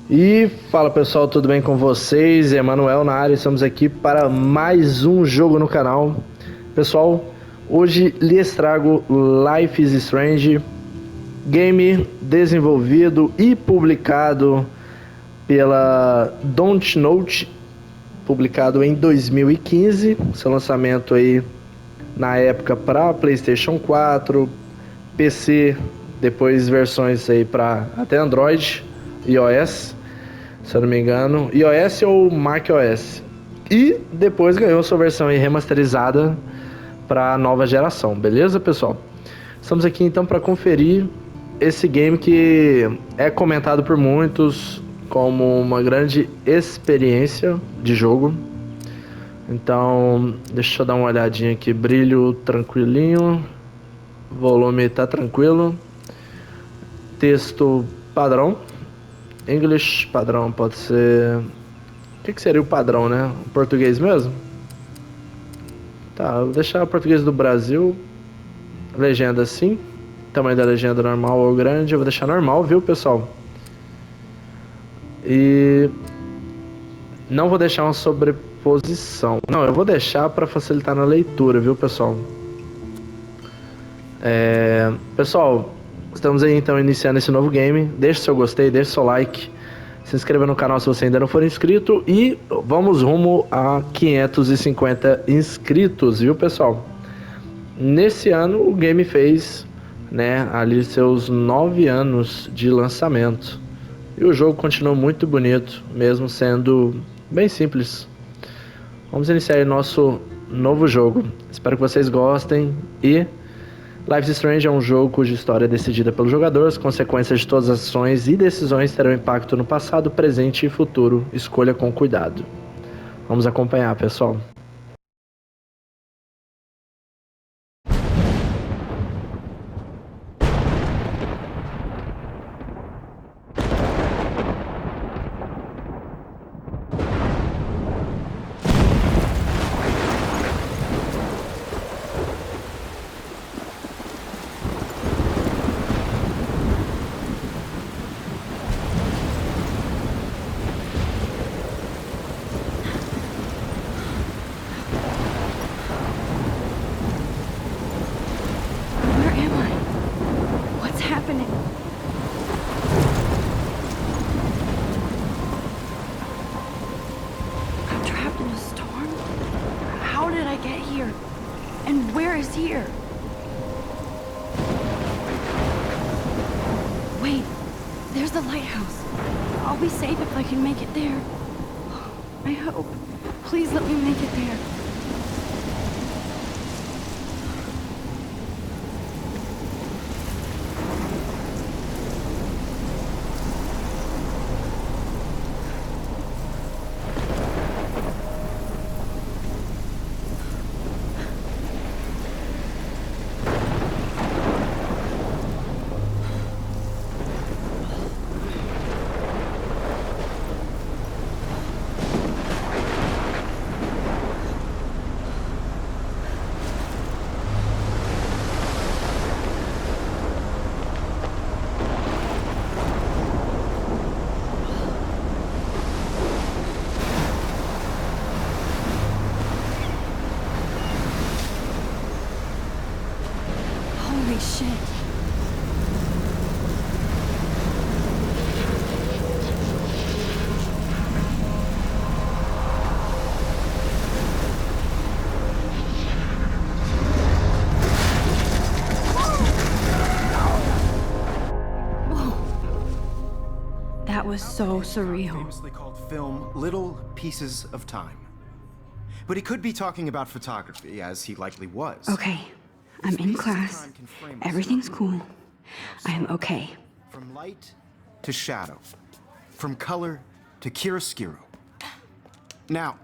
E fala pessoal, tudo bem com vocês? Emanuel na área, estamos aqui para mais um jogo no canal. Pessoal, hoje lhes trago Life is Strange, game desenvolvido e publicado pela Don't Note, publicado em 2015, seu lançamento aí na época para PlayStation 4, PC, depois versões aí para até Android e iOS. Se eu não me engano, iOS ou macOS. E depois ganhou sua versão aí remasterizada para a nova geração, beleza, pessoal? Estamos aqui então para conferir esse game que é comentado por muitos como uma grande experiência de jogo. Então, deixa eu dar uma olhadinha aqui, brilho tranquilinho, volume tá tranquilo, texto padrão. English padrão pode ser... O que seria o padrão, né? O português mesmo? Tá, eu vou deixar o português do Brasil. Legenda assim. Tamanho da legenda normal ou grande. Eu vou deixar normal, viu, pessoal? E... não vou deixar uma sobreposição. Não, eu vou deixar para facilitar na leitura, viu, pessoal? Pessoal, estamos aí então iniciando esse novo game. Deixe seu gostei, deixe seu like. Se inscreva no canal se você ainda não for inscrito. E vamos rumo a 550 inscritos, viu, pessoal? Nesse ano o game fez, né, ali seus 9 anos de lançamento. E o jogo continuou muito bonito, mesmo sendo bem simples. Vamos iniciar aí nosso novo jogo. Espero que vocês gostem. E Life is Strange é um jogo cuja história é decidida pelo jogador. As consequências de todas as ações e decisões terão impacto no passado, presente e futuro. Escolha com cuidado. Vamos acompanhar, pessoal. Wait, there's the lighthouse. I'll be safe if I can make it there. I hope. Please let me make it there. Holy shit. That was so surreal. Famously called film Little Pieces of Time. But he could be talking about photography, as he likely was. Okay, I'm in class. Everything's cool. I'm okay. From light to shadow. From color to chiaroscuro. Now,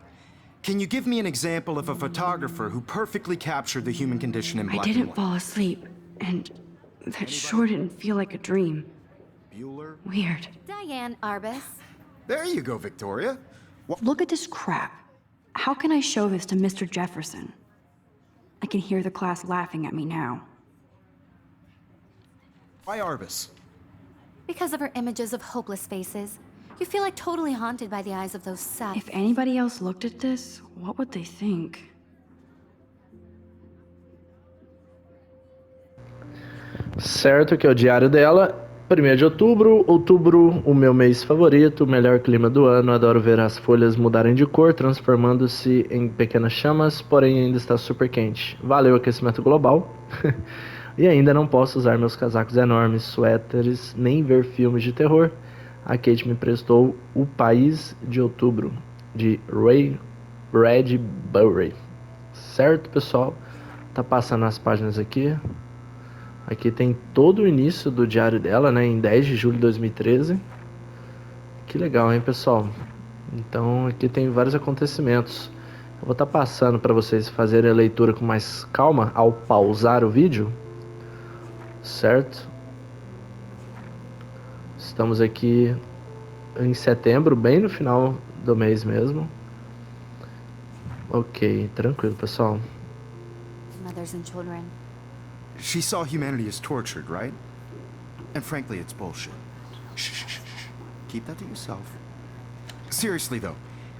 can you give me an example of a photographer who perfectly captured the human condition in black I and didn't white? fall asleep, and that sure didn't feel like a dream. Bueller? Weird. Diane Arbus. There you go, Victoria. Look at this crap. How can I show this to Mr. Jefferson? I can hear the class laughing at me now. Why Arbus? Because of her images of hopeless faces. You feel like totally haunted by the eyes of those sad... If anybody else looked at this, what would they think? Certo, que é o diário dela. 1º de outubro, o meu mês favorito, o melhor clima do ano. Adoro ver as folhas mudarem de cor, transformando-se em pequenas chamas, porém ainda está super quente. Valeu, aquecimento global. E ainda não posso usar meus casacos enormes, suéteres, nem ver filmes de terror. A Kate me emprestou O País de Outubro, de Ray Bradbury. Certo, pessoal? Tá passando as páginas aqui. Aqui tem todo o início do diário dela, né? Em 10 de julho de 2013. Que legal, hein, pessoal? Então, aqui tem vários acontecimentos. Eu vou estar passando para vocês fazerem a leitura com mais calma ao pausar o vídeo. Certo? Estamos aqui em setembro, bem no final do mês mesmo. Ok, tranquilo, pessoal. Mothers and children. She saw humanity as tortured, right? And frankly, it's bullshit. Shh, shh, shh, shh. Keep that to yourself. Seriously, though,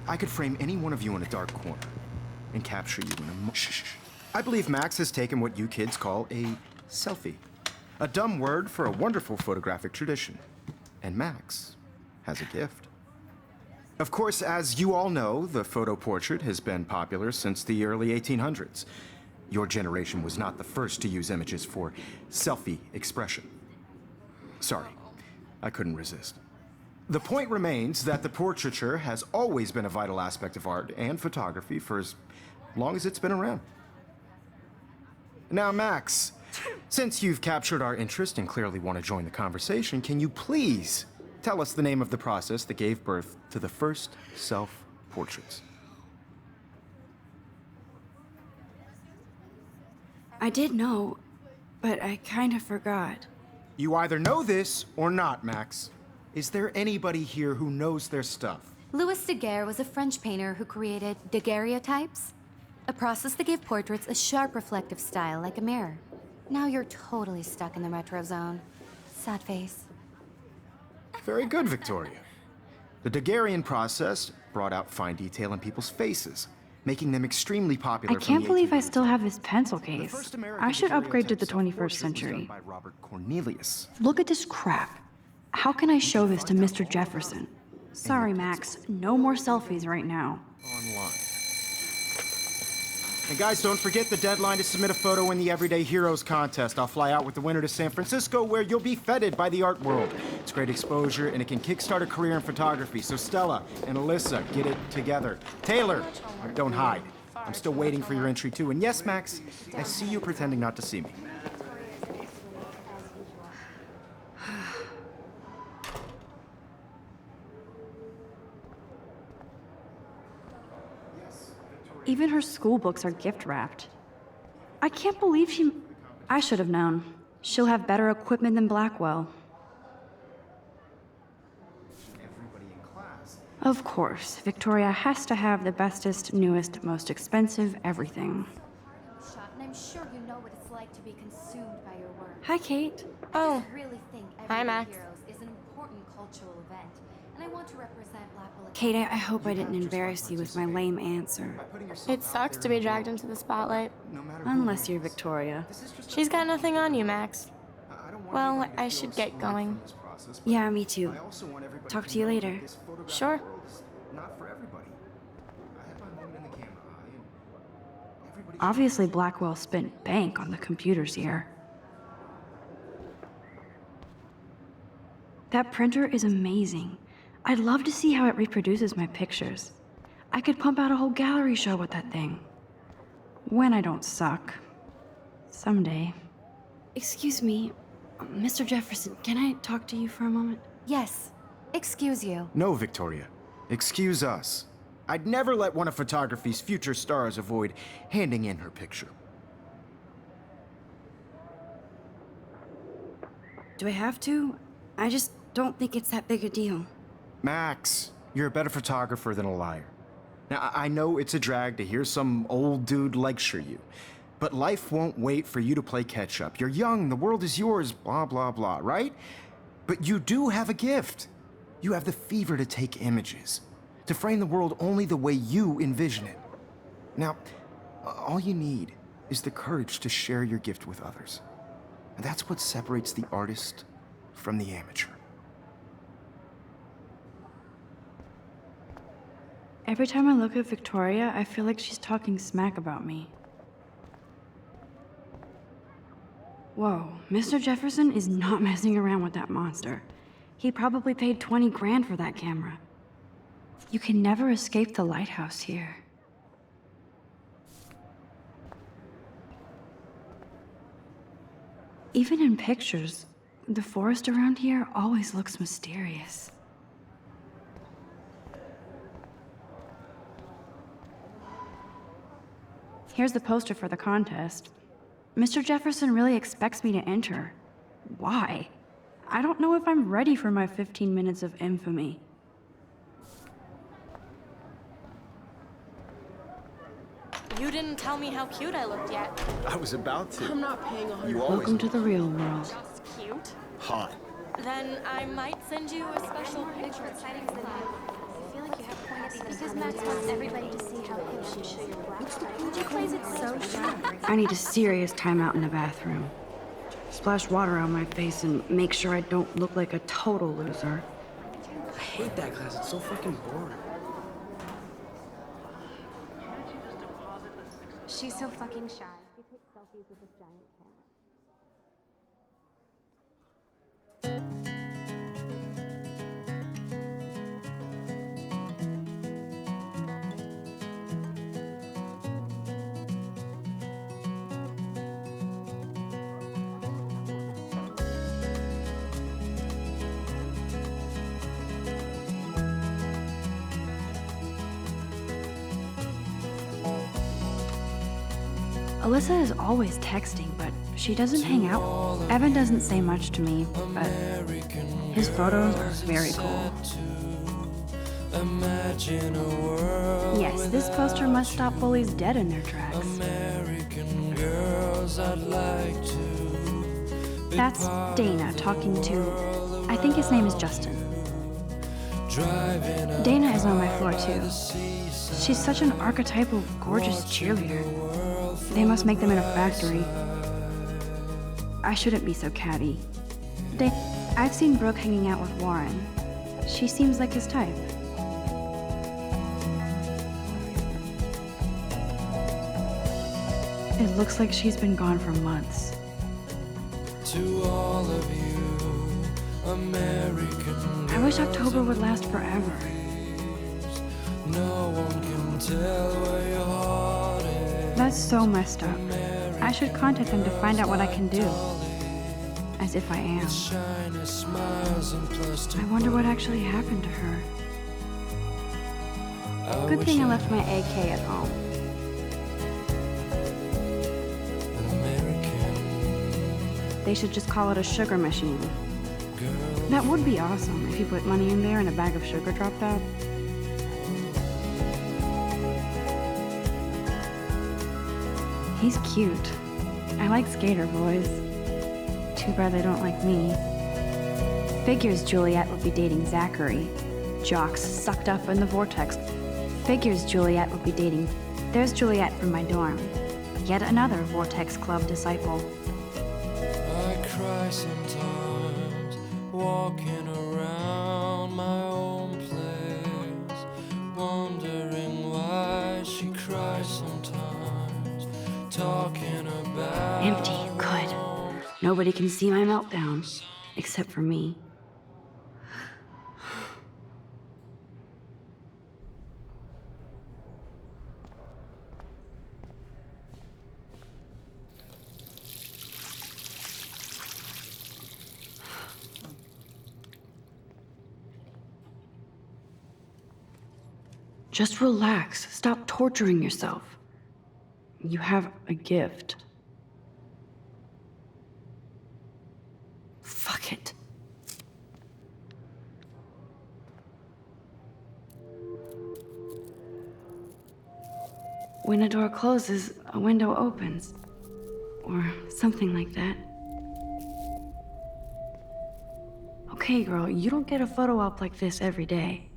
I could frame any one of you in a dark corner and capture you in a... Shh, shh, shh. I believe Max has taken what you kids call a selfie. A dumb word for a wonderful photographic tradition. And Max has a gift. Of course, as you all know, the photo portrait has been popular since the early 1800s. Your generation was not the first to use images for selfie expression. Sorry, I couldn't resist. The point remains that the portraiture has always been a vital aspect of art and photography for as long as it's been around. Now, Max, since you've captured our interest and clearly want to join the conversation, can you please tell us the name of the process that gave birth to the first self-portraits? I did know, but I kind of forgot. You either know this or not, Max. Is there anybody here who knows their stuff? Louis Daguerre was a French painter who created daguerreotypes, a process that gave portraits a sharp reflective style like a mirror. Now you're totally stuck in the retro zone. Sad face. Very good, Victoria. The Daguerrean process brought out fine detail in people's faces, making them extremely popular. I can't believe I still have this pencil case. I should upgrade to the 21st century. By Robert Cornelius. Look at this crap. How can I show this to Mr. Jefferson? Sorry, Max. No more selfies right now. Online. And guys, don't forget the deadline to submit a photo in the Everyday Heroes contest. I'll fly out with the winner to San Francisco, where you'll be feted by the art world. It's great exposure, and it can kickstart a career in photography. So Stella and Alyssa, get it together. Taylor, don't hide. I'm still waiting for your entry too. And yes, Max, I see you pretending not to see me. Even her school books are gift-wrapped. I can't believe she... I should have known. She'll have better equipment than Blackwell. Of course, Victoria has to have the bestest, newest, most expensive everything. And I'm sure you know what it's like to be consumed by your work. Hi, Kate. Oh, I really think Hi, Everyday Max. Heroes is an important cultural event, and I want to represent Blackwell. Kate, I hope I didn't embarrass you with my lame answer. it sucks to be dragged into the spotlight. Unless you're Victoria. She's got nothing on you, Max. Well, I should get going. Yeah, me too. Talk to you later. Sure. Not for everybody. I had my moment in the camera eye, and everybody... Obviously, Blackwell spent bank on the computers here. That printer is amazing. I'd love to see how it reproduces my pictures. I could pump out a whole gallery show with that thing. When I don't suck. Someday. Excuse me, Mr. Jefferson, can I talk to you for a moment? Yes. Excuse you. No, Victoria. Excuse us. I'd never let one of photography's future stars avoid handing in her picture. Do I have to? I just don't think it's that big a deal. Max, you're a better photographer than a liar. Now, I know it's a drag to hear some old dude lecture you, but life won't wait for you to play catch-up. You're young, the world is yours, blah, blah, blah, right? But you do have a gift. You have the fever to take images, to frame the world only the way you envision it. Now, all you need is the courage to share your gift with others. And that's what separates the artist from the amateur. Every time I look at Victoria, I feel like she's talking smack about me. Whoa, Mr. Jefferson is not messing around with that monster. He probably paid 20 grand for that camera. You can never escape the lighthouse here. Even in pictures, the forest around here always looks mysterious. Here's the poster for the contest. Mr. Jefferson really expects me to enter. Why? I don't know if I'm ready for my 15 minutes of infamy. You didn't tell me how cute I looked yet. I was about to. I'm not paying 100. You always Welcome to the real world. Just cute. hot. Then I might send you a special picture. Because Max wants everybody to see how hip she is. She plays it so sharp. I need a serious timeout in the bathroom. Splash water on my face and make sure I don't look like a total loser. I hate that class. It's so fucking boring. She's so fucking shy. She takes selfies with this giant camera. Alyssa is always texting, but she doesn't hang out. Evan doesn't say much to me, but his photos are very cool. Yes, this poster must stop bullies dead in their tracks. That's Dana talking to, I think his name is Justin. Dana is on my floor too. She's such an archetypal, gorgeous cheerleader. They must make them in a factory. I shouldn't be so catty. I've seen Brooke hanging out with Warren. She seems like his type. It looks like she's been gone for months. To all of you, American I wish October would last forever. no one can tell where your heart is. That's so messed up. I should contact them to find out what I can do. As if I am. Shiny smiles and plastic. I wonder what actually happened to her. Good thing I left my AK at home. An American They should just call it a sugar machine. That would be awesome if you put money in there and a bag of sugar dropped out. He's cute. I like skater boys. Too bad they don't like me. Figures Juliet would be dating Zachary. Jocks sucked up in the vortex. Figures Juliet would be dating. There's Juliet from my dorm. Yet another Vortex Club disciple. I cry sometimes, walking around my own place, wondering why she cries sometimes, talking about Empty, good. Nobody can see my meltdown, except for me. Just relax. Stop torturing yourself. You have a gift. Fuck it. When a door closes, a window opens. Or something like that. Okay, girl, you don't get a photo op like this every day.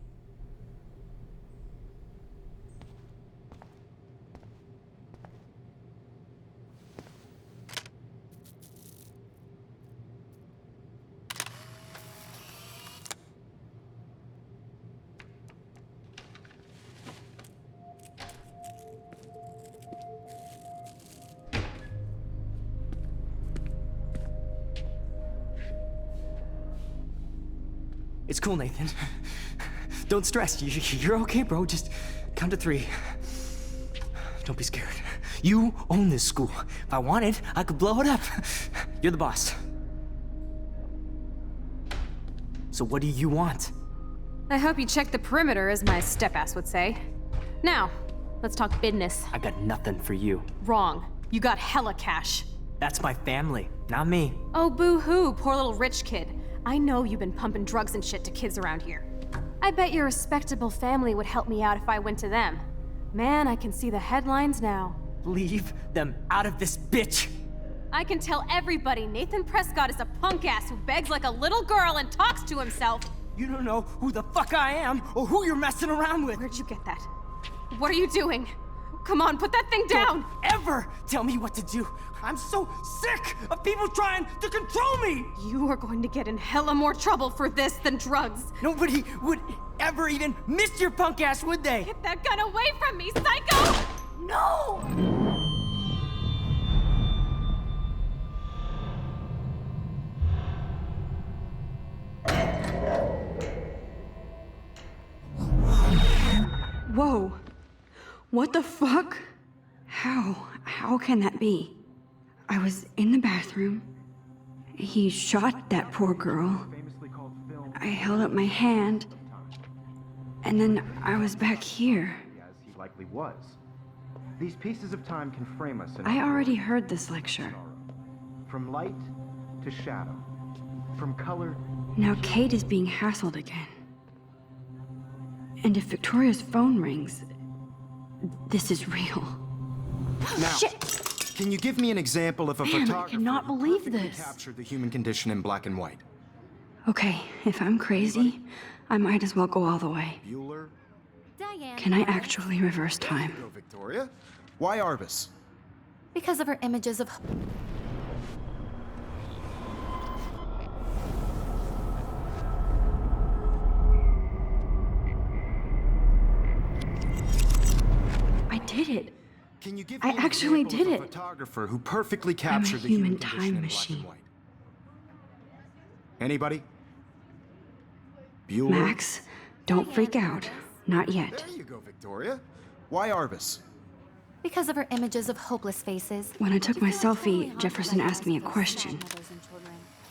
It's cool, Nathan. Don't stress. You're okay, bro. Just count to 3. Don't be scared. You own this school. If I wanted, I could blow it up. You're the boss. So what do you want? I hope you check the perimeter, as my step-ass would say. Now, let's talk business. I got nothing for you. Wrong. You got hella cash. That's my family, not me. Oh, boo-hoo, poor little rich kid. I know you've been pumping drugs and shit to kids around here. I bet your respectable family would help me out if I went to them. Man, I can see the headlines now. Leave them out of this bitch! I can tell everybody Nathan Prescott is a punk ass who begs like a little girl and talks to himself. You don't know who the fuck I am or who you're messing around with. Where'd you get that? What are you doing? Come on, put that thing down! Don't ever tell me what to do. I'm so sick of people trying to control me! You are going to get in hella more trouble for this than drugs. Nobody would ever even miss your punk ass, would they? Get that gun away from me, psycho! No! Whoa. What the fuck? How can that be? I was in the bathroom. He shot that poor girl. I held up my hand. And then I was back here. As he likely was. These pieces of time can frame us in I already heard this lecture. from light to shadow, from color. Now Kate is being hassled again. And if Victoria's phone rings, this is real. Now, Shit! can you give me an example of a Man, I photographer cannot who believe perfectly this. captured the human condition in black and white? Okay, if I'm crazy, I might as well go all the way. Bueller? Diane. Can I actually reverse time? Go, Victoria. Why Arbus? Because of her images of... I did it. Can you give I me an actually example did of a it. photographer who perfectly I'm a captured the human human condition time in machine. black and white? Anybody? Bueller? Max, don't freak out. Not yet. There you go, Victoria. Why Arbus? Because of her images of hopeless faces. When I took my selfie, Jefferson asked me a question.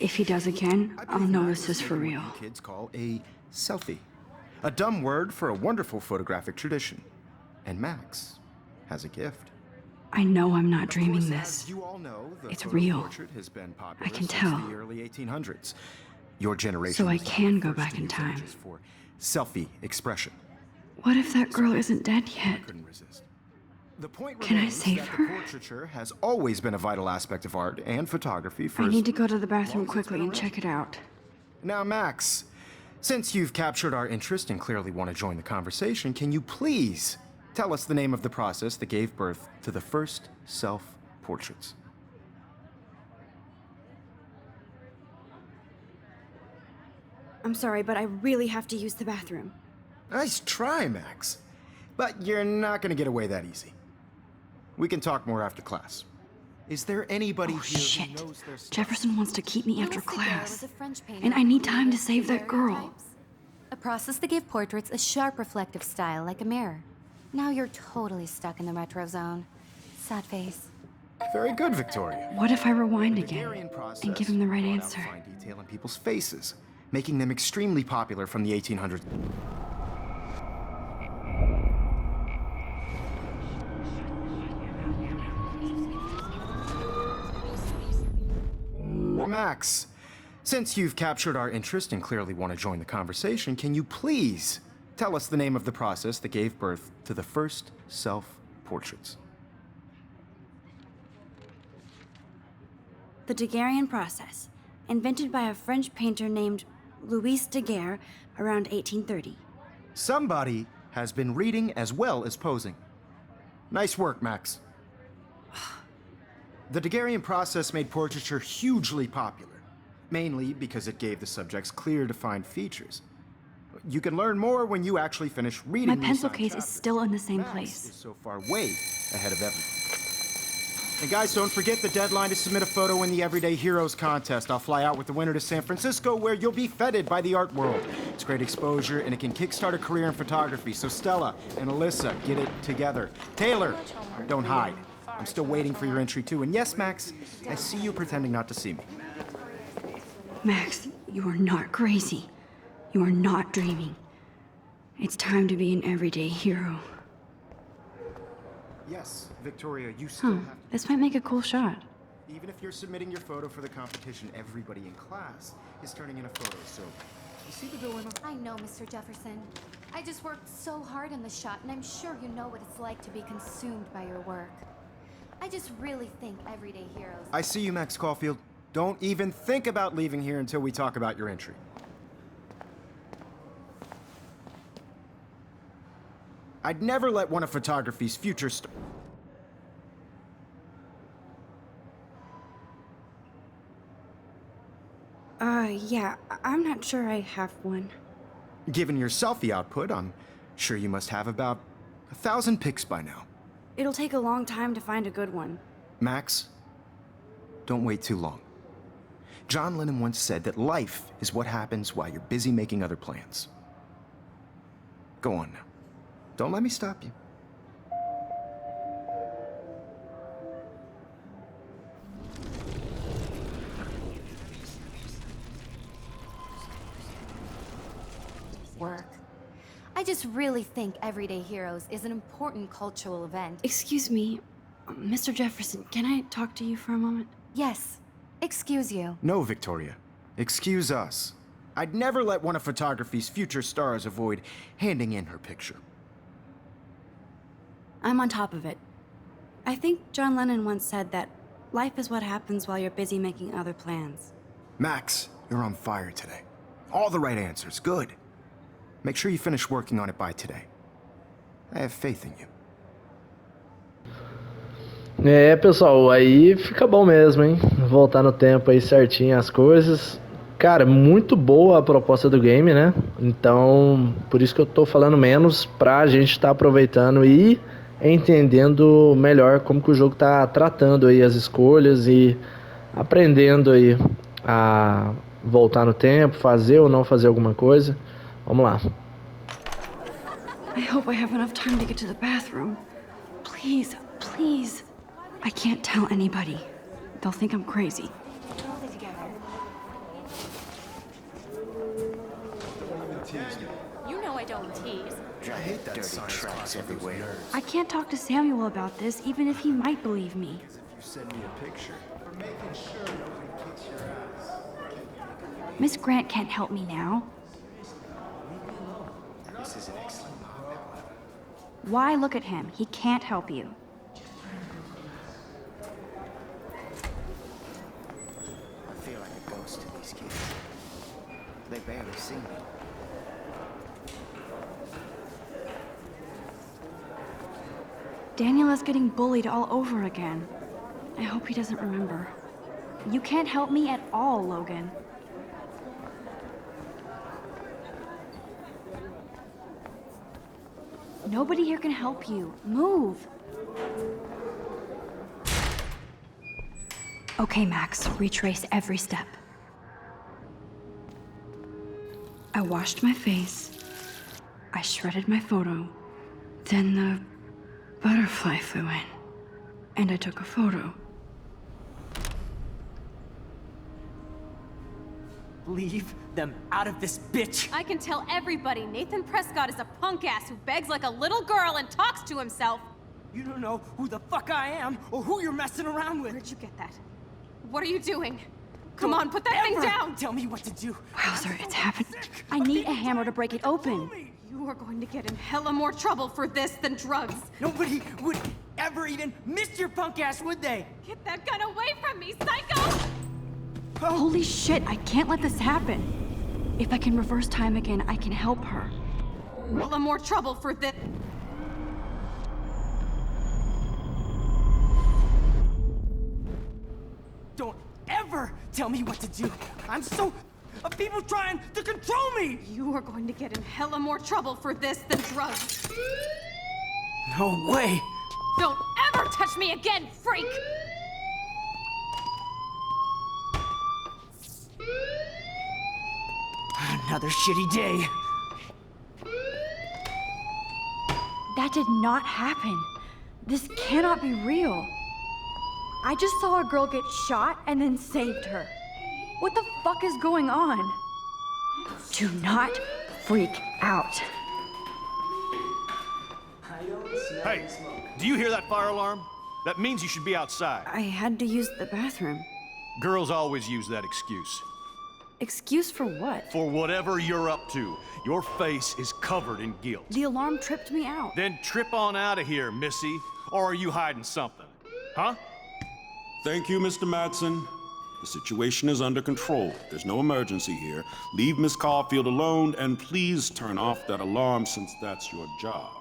If he does again, I'll know this is for real. What kids call a selfie. A dumb word for a wonderful photographic tradition. And Max has a gift. I know I'm not Of dreaming course, this. as you all know, the It's photo real. portrait has been popular I can since tell. the early 1800s. Your generation So I was the can go first back to in use time. images for selfie expression. What if that girl isn't dead yet? Couldn't resist. The point Can I remains save that her? the portraiture has always been a vital aspect of art and photography for I as need to go to the bathroom long as it's quickly been and check it out. Now, Max, since you've captured our interest and clearly want to join the conversation, can you please tell us the name of the process that gave birth to the first self-portraits? I'm sorry, but I really have to use the bathroom. Nice try, Max. But you're not going to get away that easy. We can talk more after class. Is there anybody Oh, here shit. who knows their stuff? Jefferson wants to keep me after Louis Daguerre class. was a French painter And I who need time to created save that girl. daguerreotypes, a process that gave portraits a sharp reflective style like a mirror. Now you're totally stuck in the retro zone. Sad face. Very good, Victoria. What if I rewind The again Daguerrean process and give him the right brought out answer? fine detail in people's faces, making them extremely popular from the 1800s. Max, since you've captured our interest and clearly want to join the conversation, can you please tell us the name of the process that gave birth to the first self-portraits? The Daguerrean process, invented by a French painter named Louis Daguerre, around 1830. Somebody has been reading as well as posing. Nice work, Max. The Daguerrean process made portraiture hugely popular, mainly because it gave the subjects clear, defined features. You can learn more when you actually finish reading. My pencil case is still in the same Max place. is so far way ahead of everyone. And guys, don't forget the deadline to submit a photo in the Everyday Heroes contest. I'll fly out with the winner to San Francisco, where you'll be feted by the art world. It's great exposure, and it can kickstart a career in photography. So Stella and Alyssa, get it together. Taylor, don't hide. I'm still waiting for your entry too. And yes, Max, I see you pretending not to see me. Max, you are not crazy. You are not dreaming. It's time to be an everyday hero. Yes, Victoria, you still have to... This might make a cool shot. Even if you're submitting your photo for the competition, everybody in class is turning in a photo, so... You see the dilemma? I know, Mr. Jefferson. I just worked so hard on the shot, and I'm sure you know what it's like to be consumed by your work. I just really think Everyday Heroes... I see you, Max Caulfield. Don't even think about leaving here until we talk about your entry. I'd never let one of photography's future Yeah, I'm not sure I have one. Given your selfie output, I'm sure you must have about 1,000 pics by now. It'll take a long time to find a good one. Max, don't wait too long. John Lennon once said that life is what happens while you're busy making other plans. Go on now. Don't let me stop you. Work. I just really think Everyday Heroes is an important cultural event. Excuse me, Mr. Jefferson, can I talk to you for a moment? Yes. Excuse you. No, Victoria. Excuse us. I'd never let one of photography's future stars avoid handing in her picture. I'm on top of it. I think John Lennon once said that life is what happens while you're busy making other plans. Max, you're on fire today. All the right answers. Good. Make sure you finish working on it by today. I have faith in you. É, pessoal, aí fica bom mesmo, hein? Voltar no tempo aí certinho as coisas. Cara, muito boa a proposta do game, né? Então, por isso que eu tô falando menos, pra gente tá aproveitando e entendendo melhor como que o jogo tá tratando aí as escolhas e aprendendo aí a voltar no tempo, fazer ou não fazer alguma coisa. Vamos lá. I hope I have enough time to get to the bathroom. Please, please. I can't tell anybody. They'll think I'm crazy. You know I don't tease. I hate that dirty tracks everywhere. I can't talk to Samuel about this, even if he might believe me. If you send me a picture, for making sure nobody kicks your ass. Miss Grant can't help me now. This is an excellent mom. Why look at him? He can't help you. I feel like a ghost to these kids. They barely see me. Daniel is getting bullied all over again. I hope he doesn't remember. You can't help me at all, Logan. Nobody here can help you. Move. Okay, Max, retrace every step. I washed my face. I shredded my photo. Then the butterfly flew in. And I took a photo. Leave them out of this bitch! I can tell everybody Nathan Prescott is a punk ass who begs like a little girl and talks to himself. You don't know who the fuck I am or who you're messing around with. Where'd you get that? What are you doing? Come on, put that thing down! Tell me what to do. Wowzer, it's happened. I need a hammer to break it open. You are going to get in hella more trouble for this than drugs. Nobody would ever even miss your punk ass, would they? Get that gun away from me, psycho! Holy shit, I can't let this happen. If I can reverse time again, I can help her. Well, more trouble for this. Don't ever tell me what to do. I'm so... people trying to control me! You are going to get in hella more trouble for this than drugs. No way! Don't ever touch me again, freak! Another shitty day. That did not happen. This cannot be real. I just saw a girl get shot and then saved her. What the fuck is going on? Do not freak out. Hey, do you hear that fire alarm? That means you should be outside. I had to use the bathroom. Girls always use that excuse. Excuse for what? For whatever you're up to. Your face is covered in guilt. The alarm tripped me out. Then trip on out of here, Missy. Or are you hiding something? Huh? Thank you, Mr. Madsen. The situation is under control. There's no emergency here. Leave Miss Caulfield alone, and please turn off that alarm since that's your job.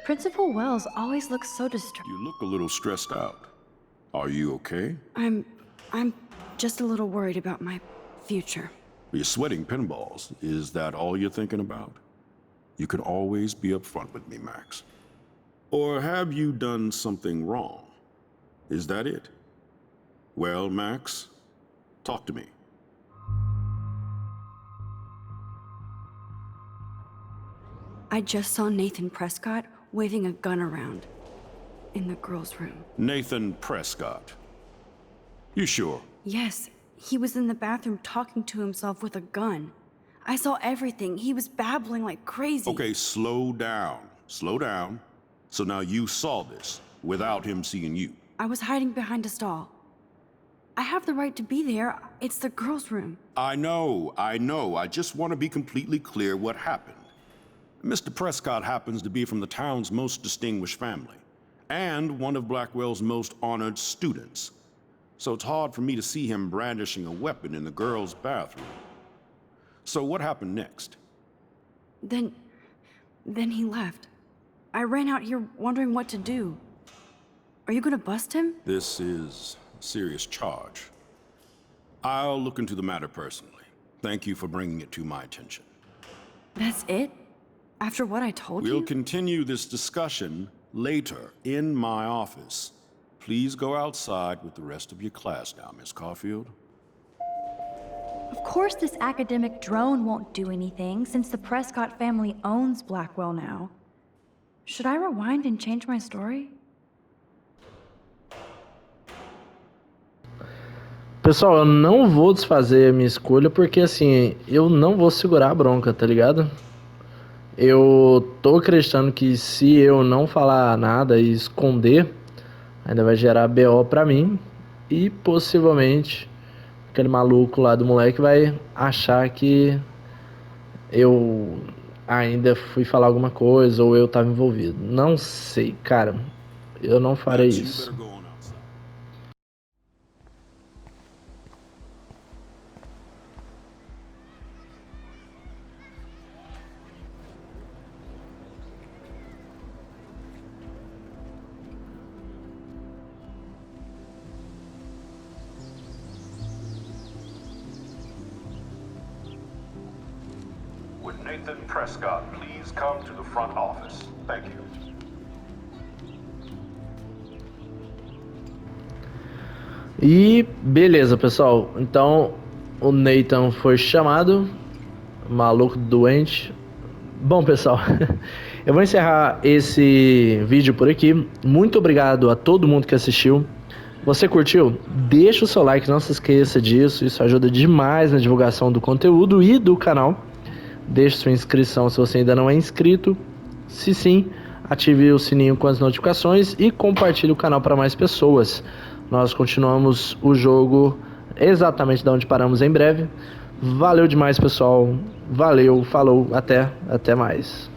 Principal Wells always looks so distraught. You look a little stressed out. Are you okay? I'm just a little worried about my future. You're sweating pinballs. Is that all you're thinking about? You can always be upfront with me, Max. Or have you done something wrong? Is that it? Well, Max, talk to me. I just saw Nathan Prescott waving a gun around in the girls' room. Nathan Prescott. You sure? Yes, he was in the bathroom talking to himself with a gun. I saw everything. He was babbling like crazy. Okay, slow down. Slow down. So now you saw this without him seeing you. I was hiding behind a stall. I have the right to be there. It's the girls' room. I know. I just want to be completely clear what happened. Mr. Prescott happens to be from the town's most distinguished family, and one of Blackwell's most honored students. So it's hard for me to see him brandishing a weapon in the girls' bathroom. So what happened next? Then he left. I ran out here wondering what to do. Are you gonna bust him? This is a serious charge. I'll look into the matter personally. Thank you for bringing it to my attention. That's it? After what I told you? We'll continue this discussion later in my office. Please go outside with the rest of your class now, Miss Caulfield. Of course this academic drone won't do anything since the Prescott family owns Blackwell now. Should I rewind and change my story? Pessoal, eu não vou desfazer a minha escolha porque assim, eu não vou segurar a bronca, tá ligado? Eu tô acreditando que se eu não falar nada e esconder, ainda vai gerar BO pra mim e possivelmente aquele maluco lá do moleque vai achar que eu ainda fui falar alguma coisa ou eu tava envolvido. Não sei, cara. Eu não farei isso. Would Nathan Prescott please come to the front office? Thank you. E beleza, pessoal. Então o Nathan foi chamado, maluco doente. Bom, pessoal, eu vou encerrar esse vídeo por aqui. Muito obrigado a todo mundo que assistiu. Você curtiu? Deixa o seu like, não se esqueça disso. Isso ajuda demais na divulgação do conteúdo e do canal. Deixe sua inscrição se você ainda não é inscrito. Se sim, ative o sininho com as notificações e compartilhe o canal para mais pessoas. Nós continuamos o jogo exatamente de onde paramos em breve. Valeu demais, pessoal. Valeu, falou, até mais.